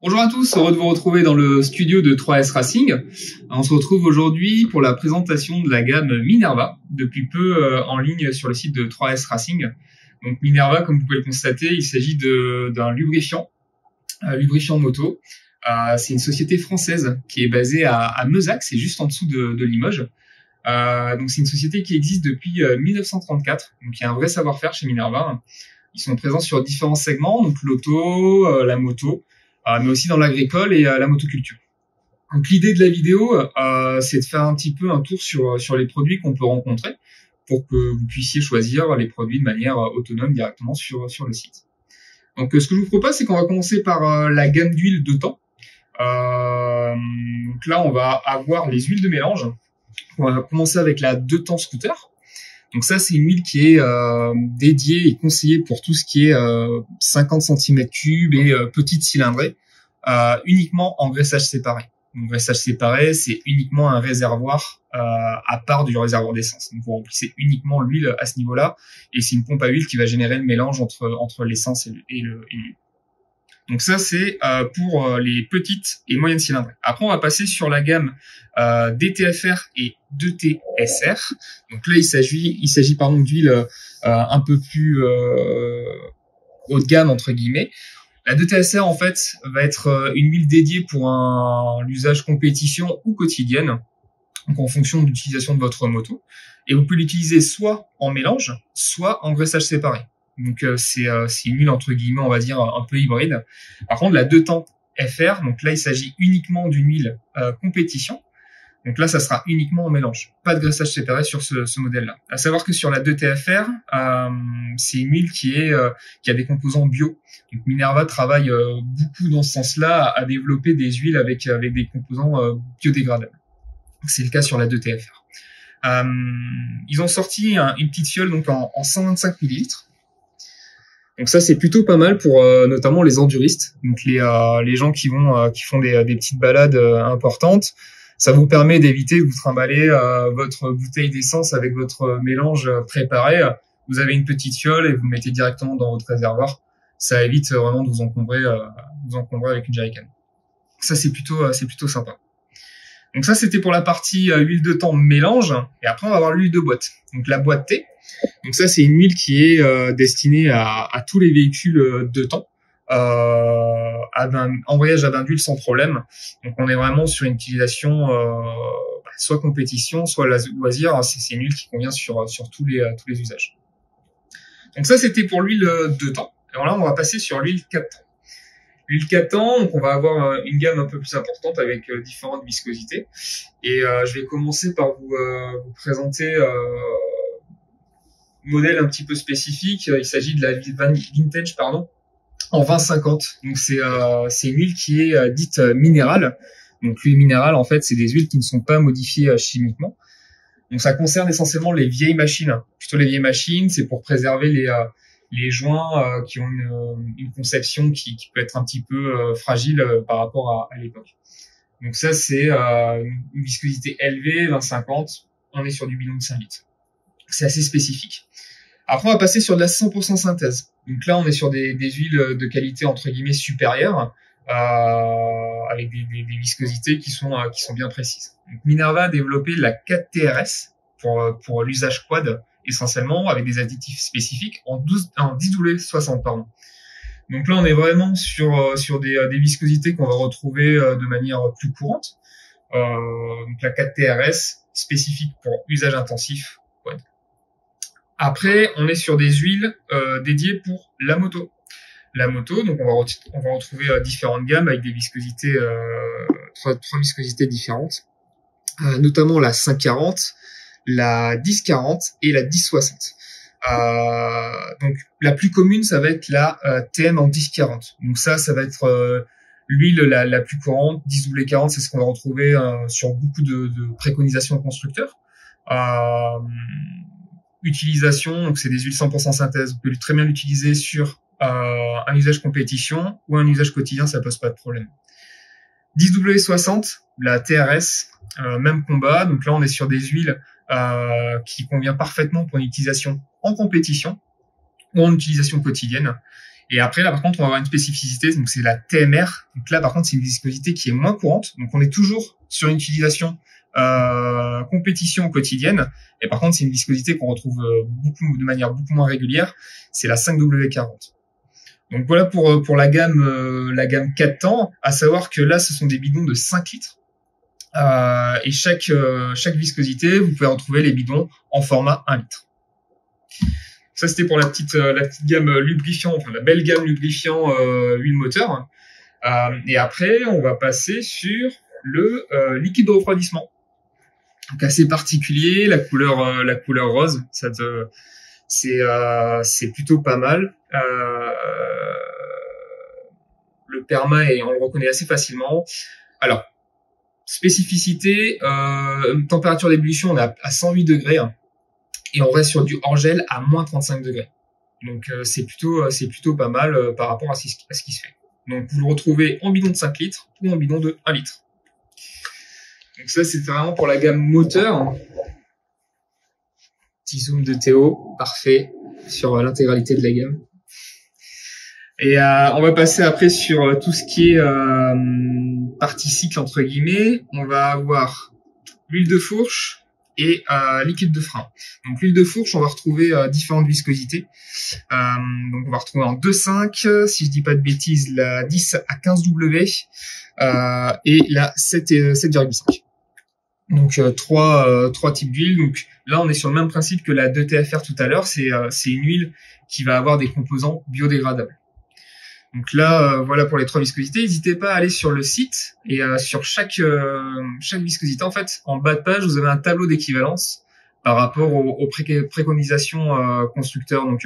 Bonjour à tous, heureux de vous retrouver dans le studio de 3S Racing. On se retrouve aujourd'hui pour la présentation de la gamme Minerva, depuis peu en ligne sur le site de 3S Racing. Donc Minerva, comme vous pouvez le constater, il s'agit d'un lubrifiant moto. C'est une société française qui est basée à Meuzac, c'est juste en dessous de Limoges. Donc c'est une société qui existe depuis 1934, donc il y a un vrai savoir-faire chez Minerva. Ils sont présents sur différents segments, donc l'auto, la moto, mais aussi dans l'agricole et la motoculture. Donc l'idée de la vidéo, c'est de faire un petit peu un tour sur les produits qu'on peut rencontrer pour que vous puissiez choisir les produits de manière autonome directement sur le site. Donc ce que je vous propose, c'est qu'on va commencer par la gamme d'huiles de temps. Donc là, on va avoir les huiles de mélange. On va commencer avec la 2 temps scooter. Donc ça, c'est une huile qui est dédiée et conseillée pour tout ce qui est 50 cm3 et petite cylindrée, uniquement en graissage séparé. Donc graissage séparé, c'est uniquement un réservoir à part du réservoir d'essence. Donc vous remplissez uniquement l'huile à ce niveau-là, et c'est une pompe à huile qui va générer le mélange entre l'essence et l'huile. Donc ça, c'est pour les petites et moyennes cylindrées. Après, on va passer sur la gamme DTFR et 2TSR. Donc là, il s'agit d'huile un peu plus haut de gamme, entre guillemets. La 2TSR, en fait, va être une huile dédiée pour l'usage compétition ou quotidienne, donc en fonction de l'utilisation de votre moto. Et vous pouvez l'utiliser soit en mélange, soit en graissage séparé. Donc c'est une huile entre guillemets, on va dire un peu hybride. Par contre, la 2 temps FR, donc là il s'agit uniquement d'une huile compétition. Donc là ça sera uniquement en mélange, pas de graissage séparé sur ce modèle-là. À savoir que sur la 2 TFR, c'est une huile qui a des composants bio. Donc Minerva travaille beaucoup dans ce sens-là à développer des huiles avec des composants biodégradables. C'est le cas sur la 2 TFR. Ils ont sorti une petite fiole donc en 125 ml. Donc ça, c'est plutôt pas mal pour notamment les enduristes, donc les gens qui font des petites balades importantes. Ça vous permet d'éviter de vous trimballer votre bouteille d'essence avec votre mélange préparé. Vous avez une petite fiole et vous le mettez directement dans votre réservoir. Ça évite vraiment de vous encombrer avec une jerrycan. Ça, c'est plutôt sympa. Donc ça, c'était pour la partie huile de temps mélange. Et après, on va avoir l'huile de boîte. Donc la boîte T. Donc ça, c'est une huile qui est destinée à tous les véhicules de temps, embrayage à bain d'huile sans problème. Donc on est vraiment sur une utilisation soit compétition, soit loisir. C'est une huile qui convient sur tous les usages. Donc ça, c'était pour l'huile de temps. Alors là, on va passer sur l'huile 4 temps. L'huile 4 temps, donc on va avoir une gamme un peu plus importante avec différentes viscosités. Et je vais commencer par vous présenter modèle un petit peu spécifique. Il s'agit de la vintage, en 20-50. Donc c'est une huile qui est dite minérale. Donc l'huile minérale, en fait, c'est des huiles qui ne sont pas modifiées chimiquement. Donc ça concerne essentiellement les vieilles machines. Plutôt les vieilles machines, c'est pour préserver les joints qui ont une conception qui peut être un petit peu fragile par rapport à l'époque. Donc ça, c'est une viscosité élevée, 20-50. On est sur du bidon de 5 litres. C'est assez spécifique. Après, on va passer sur de la 100% synthèse. Donc là, on est sur des huiles de qualité entre guillemets supérieure, avec des viscosités qui sont bien précises. Donc Minerva a développé la 4TRS pour l'usage quad essentiellement, avec des additifs spécifiques en 10W60, pardon. Donc là, on est vraiment sur des viscosités qu'on va retrouver de manière plus courante. Donc la 4TRS spécifique pour usage intensif quad. Après, on est sur des huiles dédiées pour la moto. La moto, donc on va retrouver différentes gammes avec des viscosités, trois viscosités différentes, notamment la 540, la 1040 et la 1060. Donc la plus commune, ça va être la TM en 1040. Donc ça va être l'huile la plus courante. 10W40, c'est ce qu'on va retrouver sur beaucoup de préconisations de constructeurs. Utilisation, donc c'est des huiles 100% synthèse. Vous pouvez très bien l'utiliser sur un usage compétition ou un usage quotidien, ça pose pas de problème. 10W60, la TRS, même combat. Donc là, on est sur des huiles qui convient parfaitement pour une utilisation en compétition ou en utilisation quotidienne. Et après, là, par contre, on va avoir une spécificité, donc c'est la TMR. Donc là, par contre, c'est une viscosité qui est moins courante. Donc on est toujours sur une utilisation compétition quotidienne. Et par contre, c'est une viscosité qu'on retrouve de manière beaucoup moins régulière. C'est la 5W40. Donc voilà pour la gamme 4 temps. À savoir que là, ce sont des bidons de 5 litres. Et chaque viscosité, vous pouvez retrouver les bidons en format 1 litre. Ça, c'était pour la petite gamme lubrifiant, enfin la belle gamme lubrifiant huile moteur. Et après, on va passer sur le liquide de refroidissement. Donc assez particulier, la couleur rose, c'est plutôt pas mal. Le perma, on le reconnaît assez facilement. Alors, spécificité, température d'ébullition, on est à 108 degrés. Et on reste sur du hors-gel à moins 35 degrés. Donc c'est plutôt pas mal par rapport à ce qui se fait. Donc vous le retrouvez en bidon de 5 litres ou en bidon de 1 litre. Donc ça, c'était vraiment pour la gamme moteur. Petit zoom de Théo, parfait, sur l'intégralité de la gamme. Et on va passer après sur tout ce qui est partie cycle, entre guillemets. On va avoir l'huile de fourche et liquide de frein. Donc l'huile de fourche, on va retrouver différentes viscosités. Donc on va retrouver en 2,5, si je dis pas de bêtises, la 10 à 15 W et la 7,5. Donc trois types d'huile. Donc là, on est sur le même principe que la 2TFR tout à l'heure. C'est une huile qui va avoir des composants biodégradables. Donc là, voilà pour les 3 viscosités. N'hésitez pas à aller sur le site et sur chaque viscosité, en fait, en bas de page, vous avez un tableau d'équivalence par rapport aux préconisations constructeurs. Donc,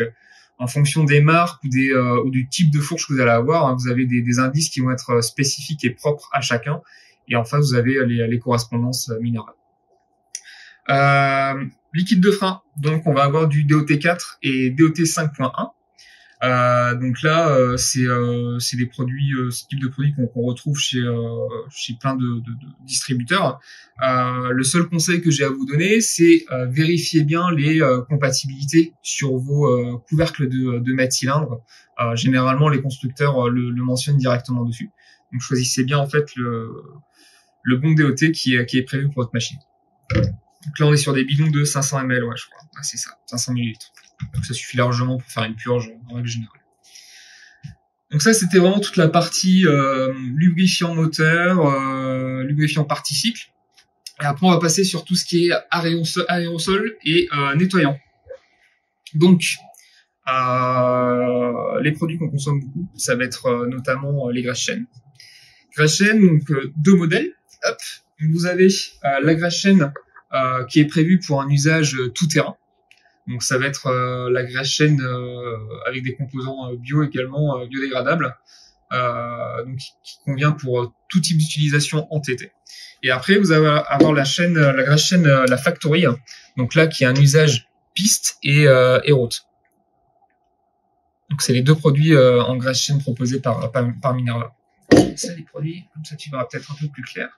en fonction des marques ou du type de fourche que vous allez avoir, hein, vous avez des indices qui vont être spécifiques et propres à chacun. Et en face, vous avez les correspondances minérales. Liquide de frein. Donc, on va avoir du DOT4 et DOT 5.1. Donc là, c'est des produits, ce type de produits qu'on retrouve chez plein de distributeurs. Le seul conseil que j'ai à vous donner, c'est vérifier bien les compatibilités sur vos couvercles de mètre cylindre. Généralement, les constructeurs le mentionnent directement dessus. Donc choisissez bien en fait le bon DOT qui est prévu pour votre machine. Donc là, on est sur des bidons de 500 ml, ouais, je crois. Ah, c'est ça, 500 ml. Donc ça suffit largement pour faire une purge en règle générale. Donc ça, c'était vraiment toute la partie lubrifiant moteur, lubrifiant partie cycle. Et après, on va passer sur tout ce qui est aérosol et nettoyant. Donc, les produits qu'on consomme beaucoup, ça va être notamment les graisse-chaînes. Graisse-chaîne, donc 2 modèles. Hop, vous avez la graisse-chaîne qui est prévue pour un usage tout-terrain. Donc ça va être la graisse-chaîne avec des composants bio également biodégradables, donc qui convient pour tout type d'utilisation en TT. Et après vous allez avoir la graisse-chaîne la Factory, donc là qui a un usage piste et route. Donc c'est les 2 produits en graisse-chaîne proposés par Minerva. Ça, les produits, comme ça tu verras peut-être un peu plus clair.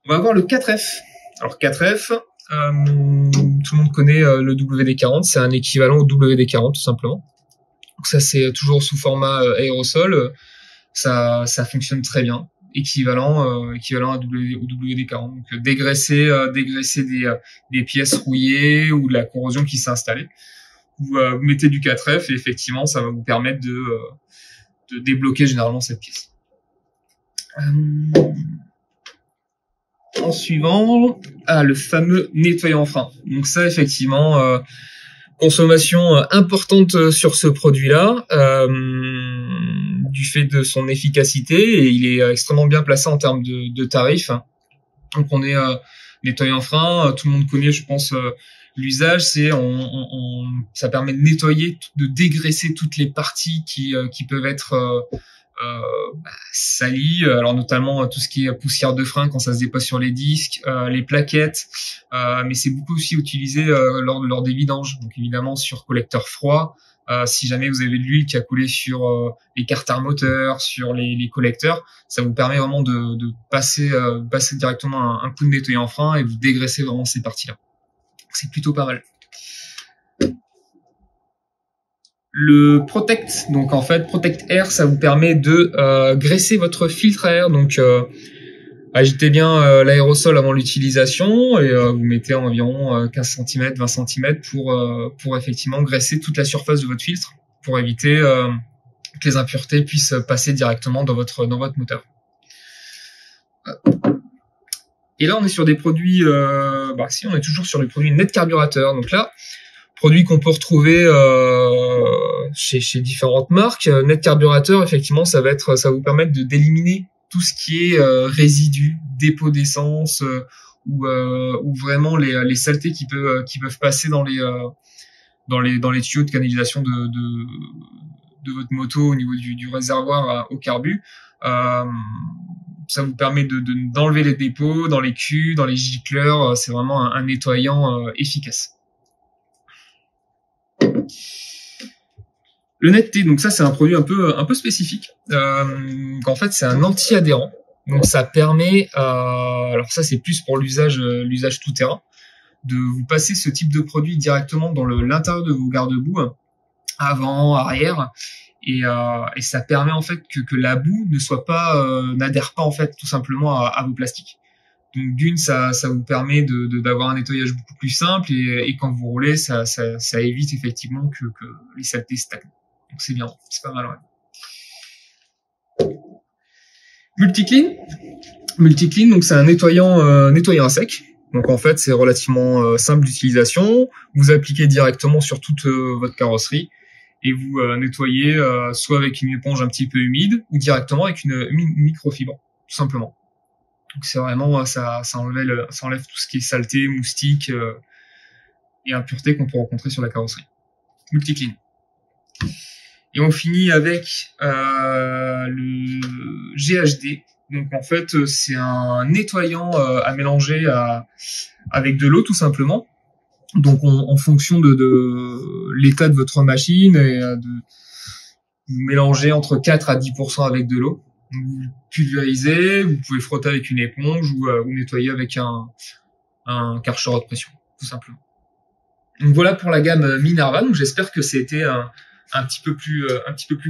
On va avoir le 4F. Alors 4F, tout le monde connaît le WD-40, c'est un équivalent au WD-40 tout simplement. Donc ça c'est toujours sous format aérosol, ça fonctionne très bien, équivalent à WD-40. Donc dégraisser des pièces rouillées ou de la corrosion qui s'est installée. Vous mettez du 4F et effectivement ça va vous permettre de débloquer généralement cette pièce. En suivant, le fameux nettoyant frein. Donc ça, effectivement, consommation importante sur ce produit-là, du fait de son efficacité, et il est extrêmement bien placé en termes de tarifs. Donc on est nettoyant frein, tout le monde connaît, je pense, l'usage, ça permet de nettoyer, de dégraisser toutes les parties qui peuvent être sali, alors notamment tout ce qui est poussière de frein quand ça se dépose sur les disques, les plaquettes, mais c'est beaucoup aussi utilisé lors des vidanges, donc évidemment sur collecteur froid, si jamais vous avez de l'huile qui a coulé sur les carters moteurs, sur les collecteurs, ça vous permet vraiment de passer directement un coup de nettoyant frein et vous dégraissez vraiment ces parties-là. C'est plutôt pas mal. Le Protect, donc en fait Protect Air, ça vous permet de graisser votre filtre à air. Donc agitez bien l'aérosol avant l'utilisation et vous mettez environ 15 cm, 20 cm pour effectivement graisser toute la surface de votre filtre pour éviter que les impuretés puissent passer directement dans votre moteur. Et là, on est sur des produits, on est toujours sur les produits net carburateur. Donc là, produits qu'on peut retrouver chez différentes marques. Net carburateur, effectivement, ça va vous permettre d'éliminer tout ce qui est résidus, dépôts d'essence ou vraiment les saletés qui peuvent passer dans les tuyaux de canalisation de votre moto au niveau du réservoir au carbu. Ça vous permet d'enlever les dépôts dans les culs, dans les gicleurs. C'est vraiment un nettoyant efficace. Le Net-T, donc ça c'est un produit un peu spécifique. En fait c'est un anti-adhérent. Donc ça permet, alors ça c'est plus pour l'usage tout terrain, de vous passer ce type de produit directement dans l'intérieur de vos garde-boue, avant, arrière. Et ça permet en fait que la boue n'adhère pas en fait tout simplement à vos plastiques. Donc d'une, ça vous permet d'avoir un nettoyage beaucoup plus simple et quand vous roulez, ça évite effectivement que les saletés stagnent. Donc c'est bien, c'est pas mal. Ouais. Multiclean, donc c'est un nettoyant à sec. Donc en fait, c'est relativement simple d'utilisation. Vous appliquez directement sur toute votre carrosserie. Et vous nettoyez soit avec une éponge un petit peu humide ou directement avec une microfibre, tout simplement. Donc c'est vraiment ça enlève tout ce qui est saleté, moustique et impureté qu'on peut rencontrer sur la carrosserie. Multiclean. Et on finit avec le GHD. Donc en fait c'est un nettoyant à mélanger avec de l'eau tout simplement. Donc en fonction de l'état de votre machine et vous mélangez entre 4 à 10% avec de l'eau. Vous pulvérisez, vous pouvez frotter avec une éponge ou nettoyer avec un karcher haute pression, tout simplement. Donc voilà pour la gamme Minerva. Donc j'espère que c'était un petit peu plus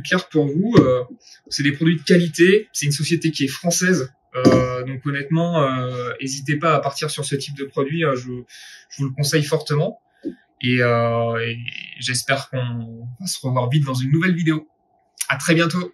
clair pour vous. C'est des produits de qualité. C'est une société qui est française. Donc honnêtement, n'hésitez pas à partir sur ce type de produit. Je vous le conseille fortement. Et j'espère qu'on va se revoir vite dans une nouvelle vidéo. À très bientôt.